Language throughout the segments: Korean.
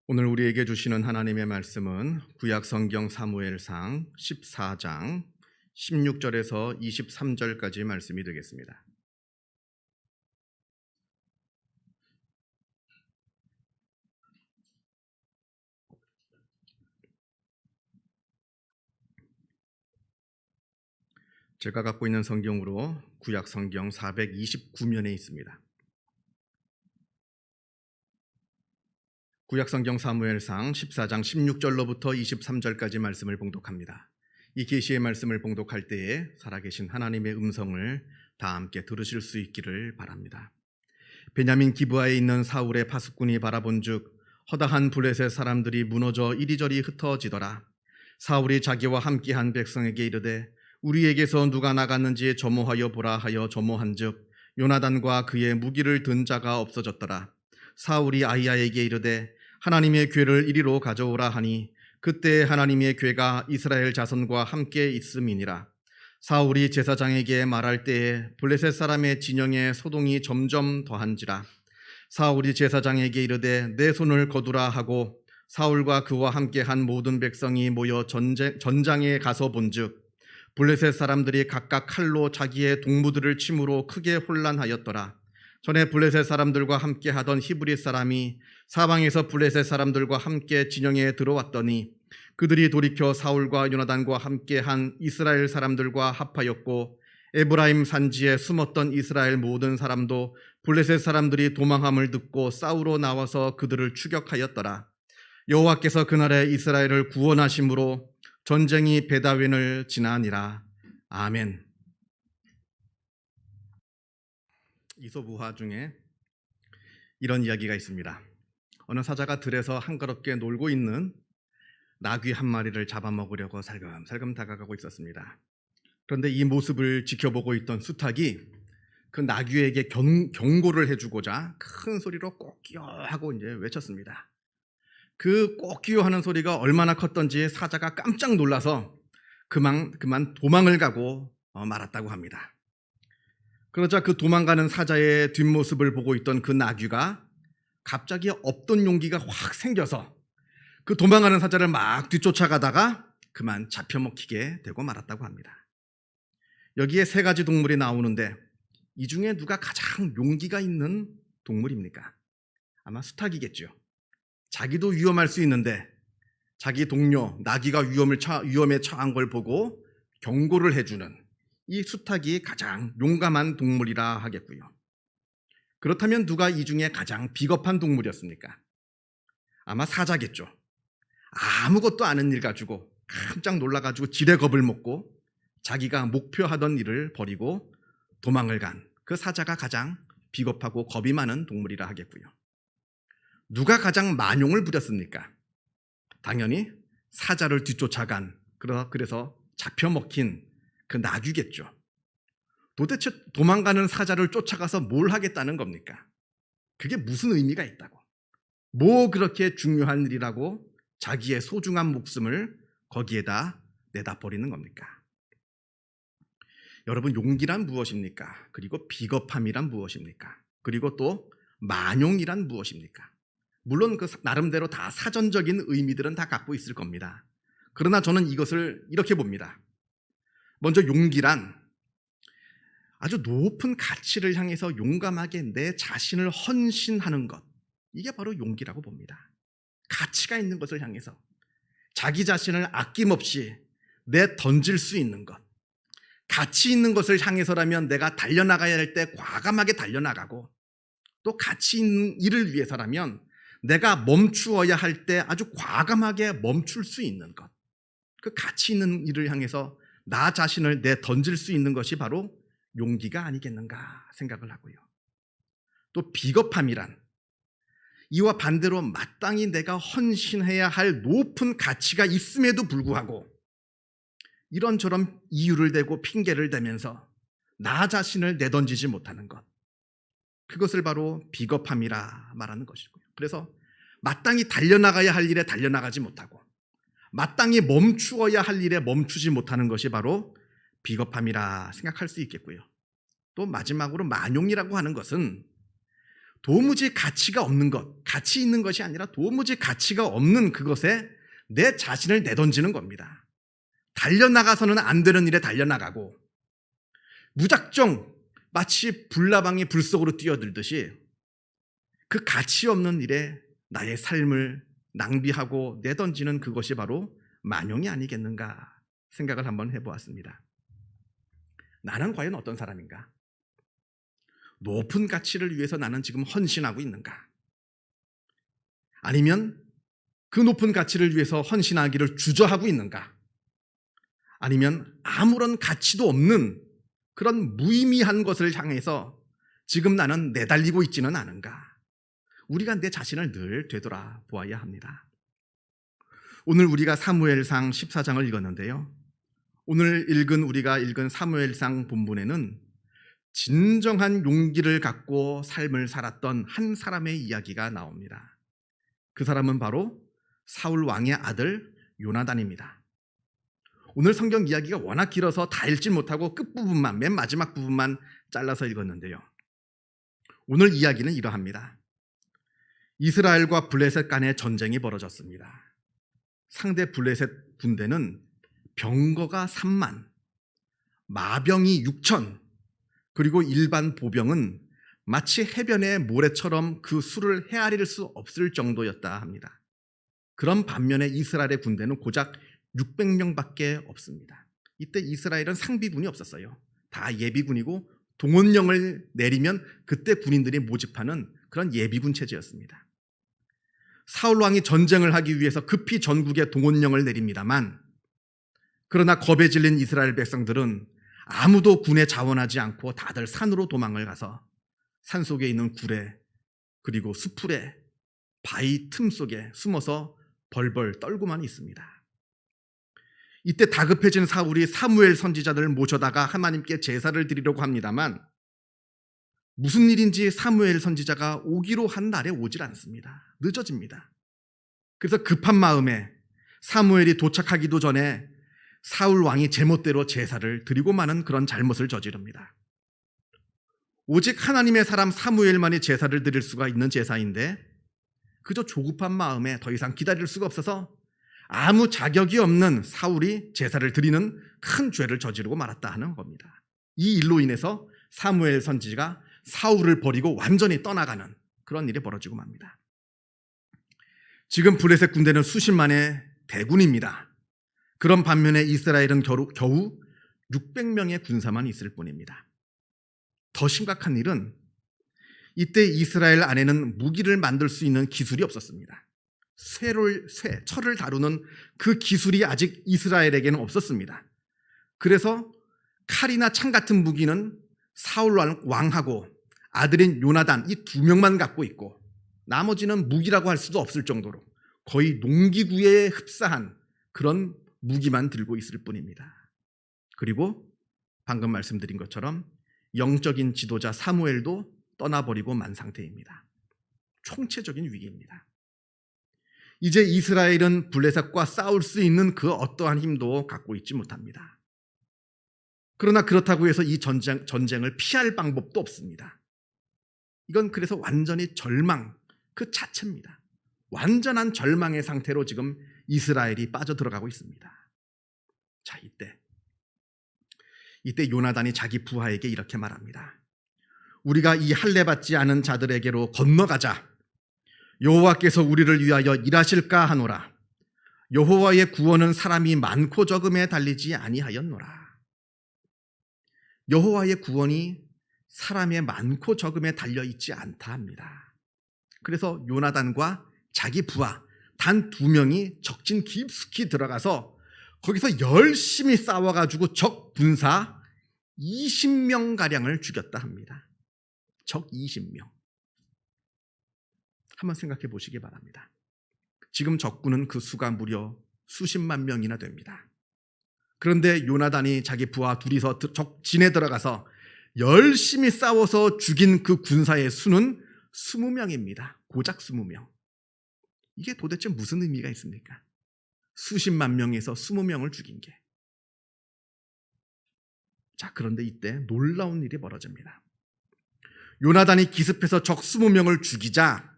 오늘 우리에게 주시는 하나님의 말씀은 구약 성경 사무엘상 14장 16절에서 23절까지 말씀이 되겠습니다. 제가 갖고 있는 성경으로 구약 성경 429면에 있습니다. 구약 성경 사무엘상 14장 16절로부터 23절까지 말씀을 봉독합니다. 이 계시의 말씀을 봉독할 때에 살아계신 하나님의 음성을 다 함께 들으실 수 있기를 바랍니다. 베냐민 기브아에 있는 사울의 파수꾼이 바라본즉 허다한 블레셋 사람들이 무너져 이리저리 흩어지더라. 사울이 자기와 함께한 백성에게 이르되 우리에게서 누가 나갔는지 점호하여 보라 하여 점호한즉 요나단과 그의 무기를 든 자가 없어졌더라. 사울이 아히야에게 이르되 하나님의 궤를 이리로 가져오라 하니 그때 하나님의 궤가 이스라엘 자손과 함께 있음이니라. 사울이 제사장에게 말할 때에 블레셋 사람의 진영에 소동이 점점 더한지라. 사울이 제사장에게 이르되 내 손을 거두라 하고 사울과 그와 함께한 모든 백성이 모여 전장에 가서 본즉 블레셋 사람들이 각각 칼로 자기의 동무들을 침으로 크게 혼란하였더라. 전에 블레셋 사람들과 함께 하던 히브리 사람이 사방에서 블레셋 사람들과 함께 진영에 들어왔더니 그들이 돌이켜 사울과 요나단과 함께한 이스라엘 사람들과 합하였고 에브라임 산지에 숨었던 이스라엘 모든 사람도 블레셋 사람들이 도망함을 듣고 싸우러 나와서 그들을 추격하였더라. 여호와께서 그날에 이스라엘을 구원하심으로 전쟁이 베다웬을 지나니라. 아멘. 이솝우화 중에 이런 이야기가 있습니다. 어느 사자가 들에서 한가롭게 놀고 있는 나귀 한 마리를 잡아먹으려고 살금살금 다가가고 있었습니다. 그런데 이 모습을 지켜보고 있던 수탉이 그 나귀에게 경고를 해주고자 큰 소리로 꼬끼요 하고 이제 외쳤습니다. 그 꼬끼요 하는 소리가 얼마나 컸던지 사자가 깜짝 놀라서 그만 도망을 가고 말았다고 합니다. 그러자 그 도망가는 사자의 뒷모습을 보고 있던 그 나귀가 갑자기 없던 용기가 확 생겨서 그 도망가는 사자를 막 뒤쫓아가다가 그만 잡혀먹히게 되고 말았다고 합니다. 여기에 세 가지 동물이 나오는데 이 중에 누가 가장 용기가 있는 동물입니까? 아마 수탉이겠죠. 자기도 위험할 수 있는데 자기 동료 나귀가 위험에 처한 걸 보고 경고를 해주는 이 수탉이 가장 용감한 동물이라 하겠고요. 그렇다면 누가 이 중에 가장 비겁한 동물이었습니까? 아마 사자겠죠. 아무것도 아는 일 가지고 깜짝 놀라가지고 지레 겁을 먹고 자기가 목표하던 일을 버리고 도망을 간 그 사자가 가장 비겁하고 겁이 많은 동물이라 하겠고요. 누가 가장 만용을 부렸습니까? 당연히 사자를 뒤쫓아간 그래서 잡혀먹힌 그 나귀겠죠. 도대체 도망가는 사자를 쫓아가서 뭘 하겠다는 겁니까? 그게 무슨 의미가 있다고? 뭐 그렇게 중요한 일이라고 자기의 소중한 목숨을 거기에다 내다 버리는 겁니까? 여러분, 용기란 무엇입니까? 그리고 비겁함이란 무엇입니까? 그리고 또 만용이란 무엇입니까? 물론 그 나름대로 다 사전적인 의미들은 다 갖고 있을 겁니다. 그러나 저는 이것을 이렇게 봅니다. 먼저 용기란 아주 높은 가치를 향해서 용감하게 내 자신을 헌신하는 것, 이게 바로 용기라고 봅니다. 가치가 있는 것을 향해서 자기 자신을 아낌없이 내던질 수 있는 것, 가치 있는 것을 향해서라면 내가 달려나가야 할 때 과감하게 달려나가고 또 가치 있는 일을 위해서라면 내가 멈추어야 할 때 아주 과감하게 멈출 수 있는 것, 그 가치 있는 일을 향해서 나 자신을 내던질 수 있는 것이 바로 용기가 아니겠는가 생각을 하고요. 또 비겁함이란 이와 반대로 마땅히 내가 헌신해야 할 높은 가치가 있음에도 불구하고 이런저런 이유를 대고 핑계를 대면서 나 자신을 내던지지 못하는 것, 그것을 바로 비겁함이라 말하는 것이고요. 그래서 마땅히 달려나가야 할 일에 달려나가지 못하고 마땅히 멈추어야 할 일에 멈추지 못하는 것이 바로 비겁함이라 생각할 수 있겠고요. 또 마지막으로 만용이라고 하는 것은 도무지 가치가 없는 것, 가치 있는 것이 아니라 도무지 가치가 없는 그것에 내 자신을 내던지는 겁니다. 달려나가서는 안 되는 일에 달려나가고 무작정 마치 불나방이 불 속으로 뛰어들듯이 그 가치 없는 일에 나의 삶을 낭비하고 내던지는 그것이 바로 만용이 아니겠는가 생각을 한번 해보았습니다. 나는 과연 어떤 사람인가? 높은 가치를 위해서 나는 지금 헌신하고 있는가? 아니면 그 높은 가치를 위해서 헌신하기를 주저하고 있는가? 아니면 아무런 가치도 없는 그런 무의미한 것을 향해서 지금 나는 내달리고 있지는 않은가? 우리가 내 자신을 늘 되돌아보아야 합니다. 오늘 우리가 사무엘상 14장을 읽었는데요. 오늘 우리가 읽은 사무엘상 본문에는 진정한 용기를 갖고 삶을 살았던 한 사람의 이야기가 나옵니다. 그 사람은 바로 사울 왕의 아들 요나단입니다. 오늘 성경 이야기가 워낙 길어서 다 읽지 못하고 끝부분만, 맨 마지막 부분만 잘라서 읽었는데요. 오늘 이야기는 이러합니다. 이스라엘과 블레셋 간의 전쟁이 벌어졌습니다. 상대 블레셋 군대는 병거가 3만, 마병이 6천, 그리고 일반 보병은 마치 해변의 모래처럼 그 수를 헤아릴 수 없을 정도였다 합니다. 그런 반면에 이스라엘의 군대는 고작 600명밖에 없습니다. 이때 이스라엘은 상비군이 없었어요. 다 예비군이고 동원령을 내리면 그때 군인들이 모집하는 그런 예비군 체제였습니다. 사울 왕이 전쟁을 하기 위해서 급히 전국에 동원령을 내립니다만, 그러나 겁에 질린 이스라엘 백성들은 아무도 군에 자원하지 않고 다들 산으로 도망을 가서 산속에 있는 굴에 그리고 수풀에 바위 틈 속에 숨어서 벌벌 떨고만 있습니다. 이때 다급해진 사울이 사무엘 선지자들을 모셔다가 하나님께 제사를 드리려고 합니다만 무슨 일인지 사무엘 선지자가 오기로 한 날에 오질 않습니다. 늦어집니다. 그래서 급한 마음에 사무엘이 도착하기도 전에 사울 왕이 제멋대로 제사를 드리고 마는 그런 잘못을 저지릅니다. 오직 하나님의 사람 사무엘만이 제사를 드릴 수가 있는 제사인데 그저 조급한 마음에 더 이상 기다릴 수가 없어서 아무 자격이 없는 사울이 제사를 드리는 큰 죄를 저지르고 말았다 하는 겁니다. 이 일로 인해서 사무엘 선지자가 사울을 버리고 완전히 떠나가는 그런 일이 벌어지고 맙니다. 지금 블레셋 군대는 수십만의 대군입니다. 그런 반면에 이스라엘은 겨우 600명의 군사만 있을 뿐입니다. 더 심각한 일은 이때 이스라엘 안에는 무기를 만들 수 있는 기술이 없었습니다. 철을 다루는 그 기술이 아직 이스라엘에게는 없었습니다. 그래서 칼이나 창 같은 무기는 사울 왕하고 아들인 요나단 이 2명만 갖고 있고 나머지는 무기라고 할 수도 없을 정도로 거의 농기구에 흡사한 그런 무기만 들고 있을 뿐입니다. 그리고 방금 말씀드린 것처럼 영적인 지도자 사무엘도 떠나버리고 만 상태입니다. 총체적인 위기입니다. 이제 이스라엘은 블레셋과 싸울 수 있는 그 어떠한 힘도 갖고 있지 못합니다. 그러나 그렇다고 해서 이 전쟁을 피할 방법도 없습니다. 이건 그래서 완전히 절망 그 자체입니다. 완전한 절망의 상태로 지금 이스라엘이 빠져들어가고 있습니다. 자, 이때 요나단이 자기 부하에게 이렇게 말합니다. 우리가 이 할례받지 않은 자들에게로 건너가자. 여호와께서 우리를 위하여 일하실까 하노라. 여호와의 구원은 사람이 많고 적음에 달리지 아니하였노라. 여호와의 구원이 사람의 많고 적음에 달려있지 않다 합니다. 그래서 요나단과 자기 부하 단 2명이 적진 깊숙이 들어가서 거기서 열심히 싸워가지고 적 군사 20명가량을 죽였다 합니다. 적 20명. 한번 생각해 보시기 바랍니다. 지금 적군은 그 수가 무려 수십만 명이나 됩니다. 그런데 요나단이 자기 부하 둘이서 적진에 들어가서 열심히 싸워서 죽인 그 군사의 수는 20명입니다. 고작 20명. 이게 도대체 무슨 의미가 있습니까? 수십만 명에서 20명을 죽인 게. 자, 그런데 이때 놀라운 일이 벌어집니다. 요나단이 기습해서 적 20명을 죽이자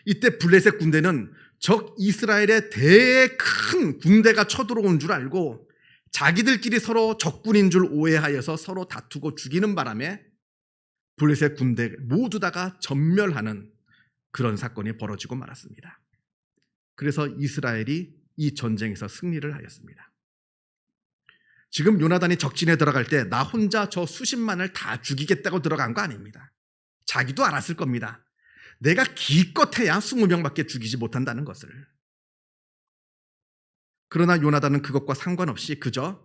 이때 블레셋 군대는 적 이스라엘의 큰 군대가 쳐들어온 줄 알고 자기들끼리 서로 적군인 줄 오해하여서 서로 다투고 죽이는 바람에 블레셋 군대 모두 다가 전멸하는 그런 사건이 벌어지고 말았습니다. 그래서 이스라엘이 이 전쟁에서 승리를 하였습니다. 지금 요나단이 적진에 들어갈 때 나 혼자 저 수십만을 다 죽이겠다고 들어간 거 아닙니다. 자기도 알았을 겁니다. 내가 기껏해야 20명밖에 죽이지 못한다는 것을. 그러나 요나단은 그것과 상관없이 그저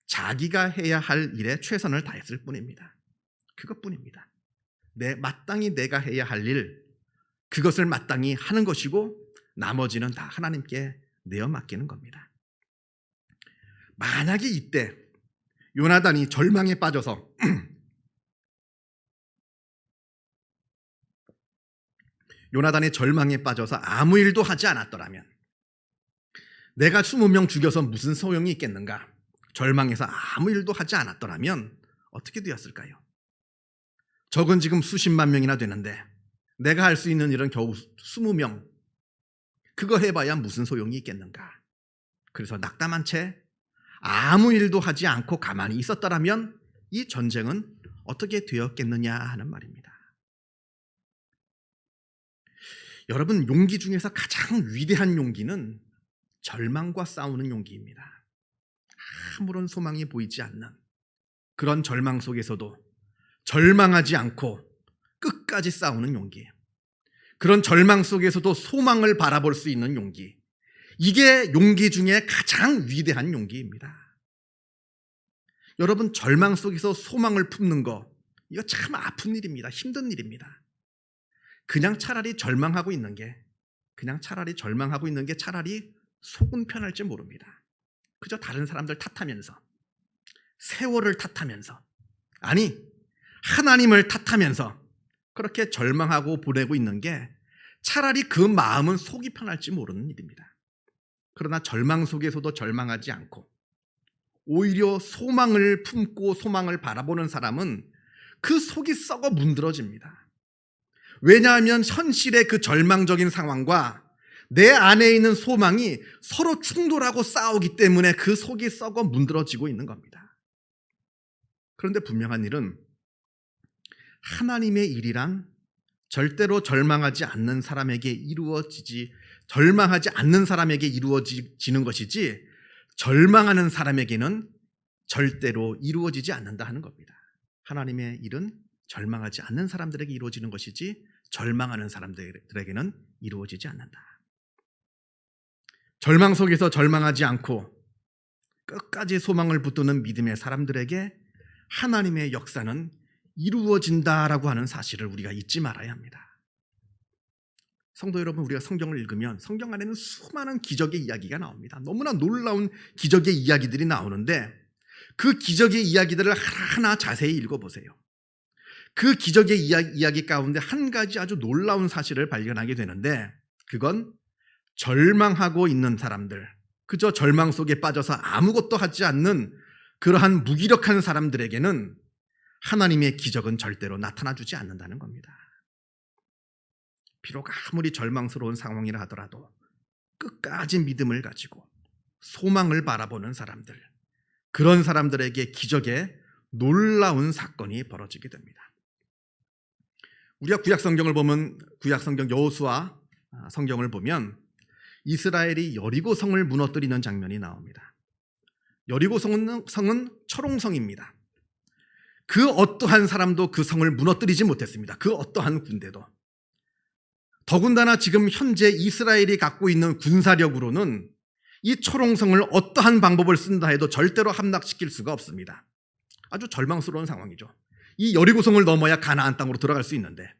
자기가 해야 할 일에 최선을 다했을 뿐입니다. 그것뿐입니다. 마땅히 내가 해야 할 일, 그것을 마땅히 하는 것이고 나머지는 다 하나님께 내어 맡기는 겁니다. 만약에 이때 요나단이 절망에 빠져서 아무 일도 하지 않았더라면, 내가 20명 죽여서 무슨 소용이 있겠는가? 절망해서 아무 일도 하지 않았더라면 어떻게 되었을까요? 적은 지금 수십만 명이나 되는데 내가 할 수 있는 일은 겨우 20명. 그거 해봐야 무슨 소용이 있겠는가? 그래서 낙담한 채 아무 일도 하지 않고 가만히 있었더라면 이 전쟁은 어떻게 되었겠느냐 하는 말입니다. 여러분, 용기 중에서 가장 위대한 용기는 절망과 싸우는 용기입니다. 아무런 소망이 보이지 않는 그런 절망 속에서도 절망하지 않고 끝까지 싸우는 용기, 그런 절망 속에서도 소망을 바라볼 수 있는 용기, 이게 용기 중에 가장 위대한 용기입니다. 여러분, 절망 속에서 소망을 품는 거, 이거 참 아픈 일입니다. 힘든 일입니다. 그냥 차라리 절망하고 있는 게 차라리 속은 편할지 모릅니다. 그저 다른 사람들 탓하면서, 세월을 탓하면서, 아니 하나님을 탓하면서 그렇게 절망하고 보내고 있는 게 차라리 그 마음은 속이 편할지 모르는 일입니다. 그러나 절망 속에서도 절망하지 않고 오히려 소망을 품고 소망을 바라보는 사람은 그 속이 썩어 문드러집니다. 왜냐하면 현실의 그 절망적인 상황과 내 안에 있는 소망이 서로 충돌하고 싸우기 때문에 그 속이 썩어 문드러지고 있는 겁니다. 그런데 분명한 일은 하나님의 일이란 절대로 절망하지 않는 사람에게 이루어지는 것이지 절망하는 사람에게는 절대로 이루어지지 않는다 하는 겁니다. 하나님의 일은 절망하지 않는 사람들에게 이루어지는 것이지 절망하는 사람들에게는 이루어지지 않는다. 절망 속에서 절망하지 않고 끝까지 소망을 붙드는 믿음의 사람들에게 하나님의 역사는 이루어진다라고 하는 사실을 우리가 잊지 말아야 합니다. 성도 여러분, 우리가 성경을 읽으면 성경 안에는 수많은 기적의 이야기가 나옵니다. 너무나 놀라운 기적의 이야기들이 나오는데 그 기적의 이야기들을 하나하나 자세히 읽어보세요. 그 기적의 이야기 가운데 한 가지 아주 놀라운 사실을 발견하게 되는데, 그건 절망하고 있는 사람들, 그저 절망 속에 빠져서 아무것도 하지 않는 그러한 무기력한 사람들에게는 하나님의 기적은 절대로 나타나주지 않는다는 겁니다. 비록 아무리 절망스러운 상황이라 하더라도 끝까지 믿음을 가지고 소망을 바라보는 사람들, 그런 사람들에게 기적의 놀라운 사건이 벌어지게 됩니다. 우리가 구약성경 여호수아 성경을 보면 이스라엘이 여리고성을 무너뜨리는 장면이 나옵니다. 여리고성은 철옹성입니다. 그 어떠한 사람도 그 성을 무너뜨리지 못했습니다. 그 어떠한 군대도. 더군다나 지금 현재 이스라엘이 갖고 있는 군사력으로는 이 철옹성을 어떠한 방법을 쓴다 해도 절대로 함락시킬 수가 없습니다. 아주 절망스러운 상황이죠. 이 여리고성을 넘어야 가나안 땅으로 들어갈 수 있는데,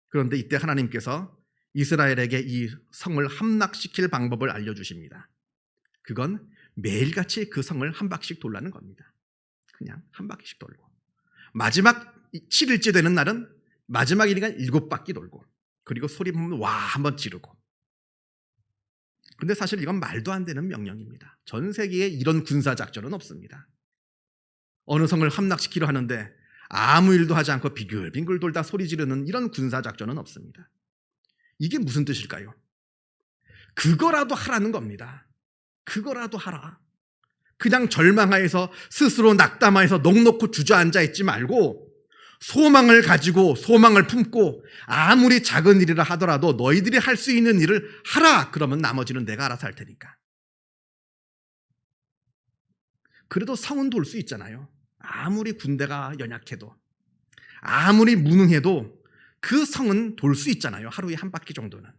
그런데 이때 하나님께서 이스라엘에게 이 성을 함락시킬 방법을 알려주십니다. 그건 매일같이 그 성을 한 바퀴씩 돌라는 겁니다. 그냥 한 바퀴씩 돌고, 마지막 7일째 되는 날은 마지막 일이가 7바퀴 돌고, 그리고 소리 보면 와 한번 지르고. 근데 사실 이건 말도 안 되는 명령입니다. 전 세계에 이런 군사작전은 없습니다. 어느 성을 함락시키려 하는데 아무 일도 하지 않고 빙글빙글 돌다 소리 지르는 이런 군사작전은 없습니다. 이게 무슨 뜻일까요? 그거라도 하라는 겁니다. 그거라도 하라. 그냥 절망하여서 스스로 낙담하여서 넋놓고 주저앉아 있지 말고 소망을 가지고 소망을 품고 아무리 작은 일이라 하더라도 너희들이 할 수 있는 일을 하라. 그러면 나머지는 내가 알아서 할 테니까. 그래도 성은 돌 수 있잖아요. 아무리 군대가 연약해도 아무리 무능해도 그 성은 돌 수 있잖아요. 하루에 한 바퀴 정도는.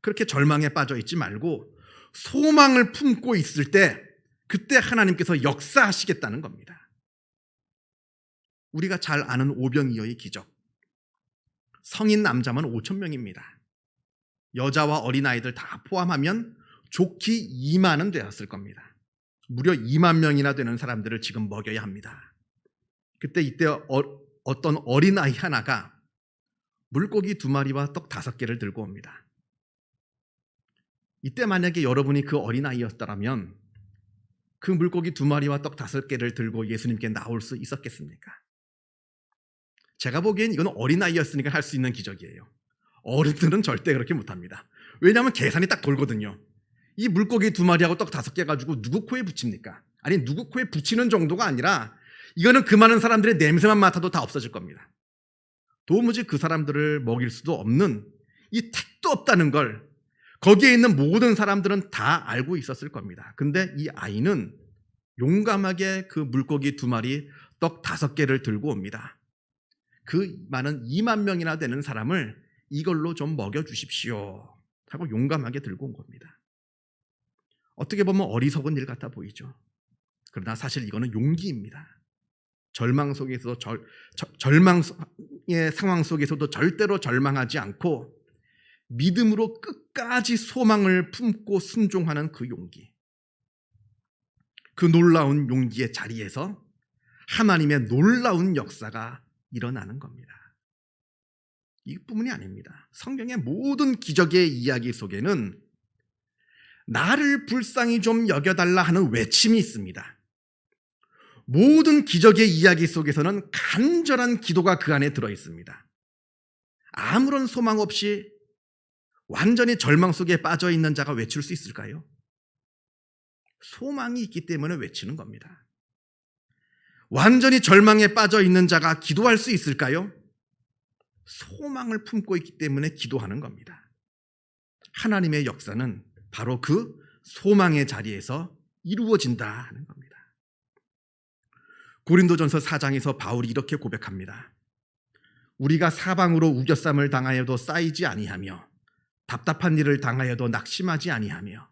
그렇게 절망에 빠져 있지 말고 소망을 품고 있을 때 그때 하나님께서 역사하시겠다는 겁니다. 우리가 잘 아는 오병이어의 기적. 성인 남자만 5,000명입니다. 여자와 어린아이들 다 포함하면 좋기 2만은 되었을 겁니다. 무려 2만 명이나 되는 사람들을 지금 먹여야 합니다. 이때 어떤 어린아이 하나가 물고기 2마리와 떡 5개를 들고 옵니다. 이때 만약에 여러분이 그 어린아이였다면 그 물고기 2마리와 떡 5개를 들고 예수님께 나올 수 있었겠습니까? 제가 보기엔 이건 어린아이였으니까 할 수 있는 기적이에요. 어른들은 절대 그렇게 못합니다. 왜냐하면 계산이 딱 돌거든요. 이 물고기 2마리하고 떡 5개 가지고 누구 코에 붙입니까? 아니 누구 코에 붙이는 정도가 아니라 이거는 그 많은 사람들의 냄새만 맡아도 다 없어질 겁니다. 도무지 그 사람들을 먹일 수도 없는 이 택도 없다는 걸 거기에 있는 모든 사람들은 다 알고 있었을 겁니다. 근데 이 아이는 용감하게 그 물고기 2마리 떡 5개를 들고 옵니다. 그 많은 2만 명이나 되는 사람을 이걸로 좀 먹여주십시오 하고 용감하게 들고 온 겁니다. 어떻게 보면 어리석은 일 같아 보이죠. 그러나 사실 이거는 용기입니다. 절망 속에서도 절망의 상황 속에서도 절대로 절망하지 않고 믿음으로 끝까지 소망을 품고 순종하는 그 용기. 그 놀라운 용기의 자리에서 하나님의 놀라운 역사가 일어나는 겁니다. 이뿐만이 아닙니다. 성경의 모든 기적의 이야기 속에는 나를 불쌍히 좀 여겨달라 하는 외침이 있습니다. 모든 기적의 이야기 속에서는 간절한 기도가 그 안에 들어있습니다. 아무런 소망 없이 완전히 절망 속에 빠져 있는 자가 외칠 수 있을까요? 소망이 있기 때문에 외치는 겁니다. 완전히 절망에 빠져 있는 자가 기도할 수 있을까요? 소망을 품고 있기 때문에 기도하는 겁니다. 하나님의 역사는 바로 그 소망의 자리에서 이루어진다 하는 겁니다. 고린도전서 4장에서 바울이 이렇게 고백합니다. 우리가 사방으로 우겨쌈을 당하여도 쌓이지 아니하며 답답한 일을 당하여도 낙심하지 아니하며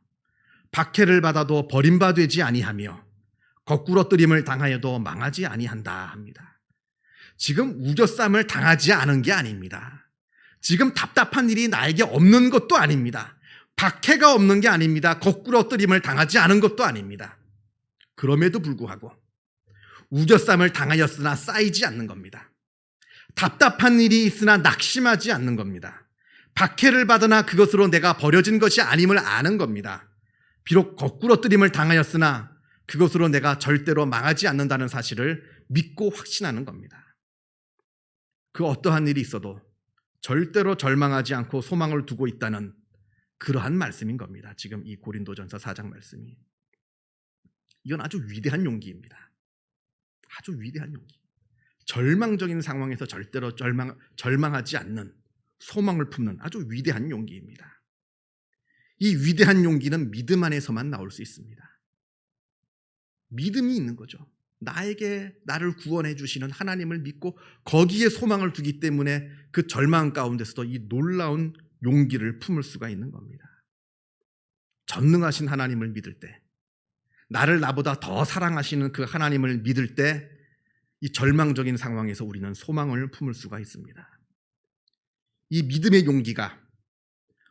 박해를 받아도 버림받지 아니하며 거꾸러뜨림을 당하여도 망하지 아니한다 합니다. 지금 우겨쌈을 당하지 않은 게 아닙니다. 지금 답답한 일이 나에게 없는 것도 아닙니다. 박해가 없는 게 아닙니다. 거꾸러뜨림을 당하지 않은 것도 아닙니다. 그럼에도 불구하고 우겨쌈을 당하였으나 쌓이지 않는 겁니다. 답답한 일이 있으나 낙심하지 않는 겁니다. 박해를 받으나 그것으로 내가 버려진 것이 아님을 아는 겁니다. 비록 거꾸러뜨림을 당하였으나 그것으로 내가 절대로 망하지 않는다는 사실을 믿고 확신하는 겁니다. 그 어떠한 일이 있어도 절대로 절망하지 않고 소망을 두고 있다는 그러한 말씀인 겁니다. 지금 이 고린도전서 4장 말씀이. 이건 아주 위대한 용기입니다. 아주 위대한 용기. 절망적인 상황에서 절대로 절망하지 않는 소망을 품는 아주 위대한 용기입니다. 이 위대한 용기는 믿음 안에서만 나올 수 있습니다. 믿음이 있는 거죠. 나를 구원해 주시는 하나님을 믿고 거기에 소망을 두기 때문에 그 절망 가운데서도 이 놀라운 용기를 품을 수가 있는 겁니다. 전능하신 하나님을 믿을 때, 나를 나보다 더 사랑하시는 그 하나님을 믿을 때 이 절망적인 상황에서 우리는 소망을 품을 수가 있습니다. 이 믿음의 용기가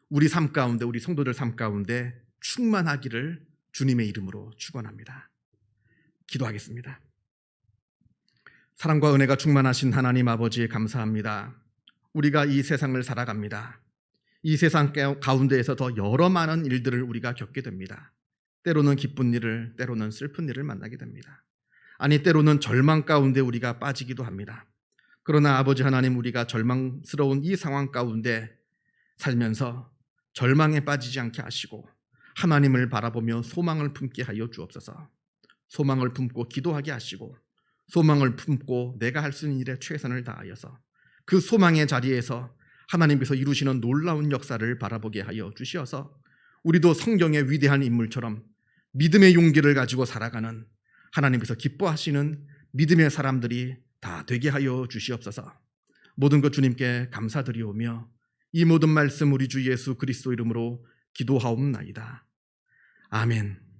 우리 삶 가운데, 우리 성도들 삶 가운데 충만하기를 주님의 이름으로 축원합니다. 기도하겠습니다. 사랑과 은혜가 충만하신 하나님 아버지 감사합니다. 우리가 이 세상을 살아갑니다. 이 세상 가운데에서 더 여러 많은 일들을 우리가 겪게 됩니다. 때로는 기쁜 일을, 때로는 슬픈 일을 만나게 됩니다. 아니 때로는 절망 가운데 우리가 빠지기도 합니다. 그러나 아버지 하나님, 우리가 절망스러운 이 상황 가운데 살면서 절망에 빠지지 않게 하시고 하나님을 바라보며 소망을 품게 하여 주옵소서. 소망을 품고 기도하게 하시고 소망을 품고 내가 할 수 있는 일에 최선을 다하여서 그 소망의 자리에서 하나님께서 이루시는 놀라운 역사를 바라보게 하여 주시어서 우리도 성경의 위대한 인물처럼 믿음의 용기를 가지고 살아가는, 하나님께서 기뻐하시는 믿음의 사람들이 다 되게 하여 주시옵소서. 모든 것 주님께 감사드리오며 이 모든 말씀 우리 주 예수 그리스도 이름으로 기도하옵나이다. 아멘.